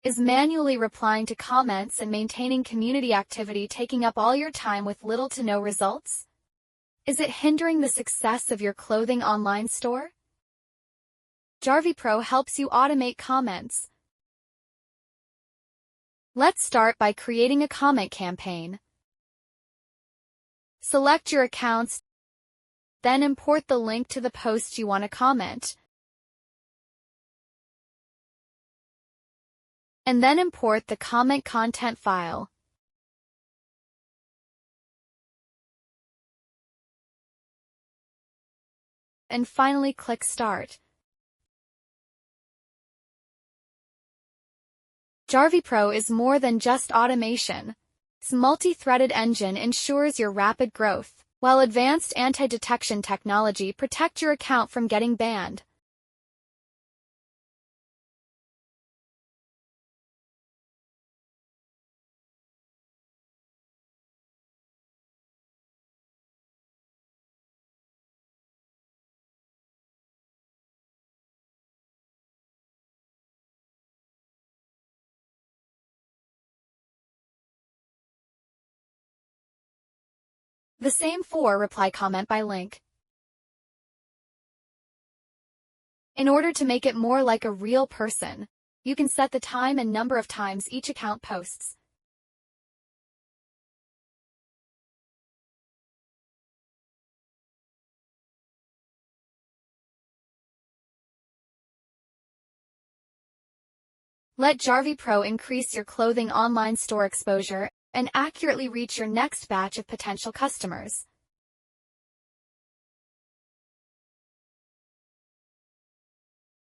Is manually replying to comments and maintaining community activity taking up all your time with little to no results? Is it hindering the success of your clothing online store? JarveePro helps you automate comments. Let's start by creating a comment campaign. Select your accounts, then import the link to the post you want to comment. And then import the comment content file. And finally click Start. JarveePro is more than just automation. Its multi-threaded engine ensures your rapid growth, while advanced anti-detection technology protect your account from getting banned. The same for reply comment by link. In order to make it more like a real person, you can set the time and number of times each account posts. Let JarveePro increase your clothing online store exposure and accurately reach your next batch of potential customers.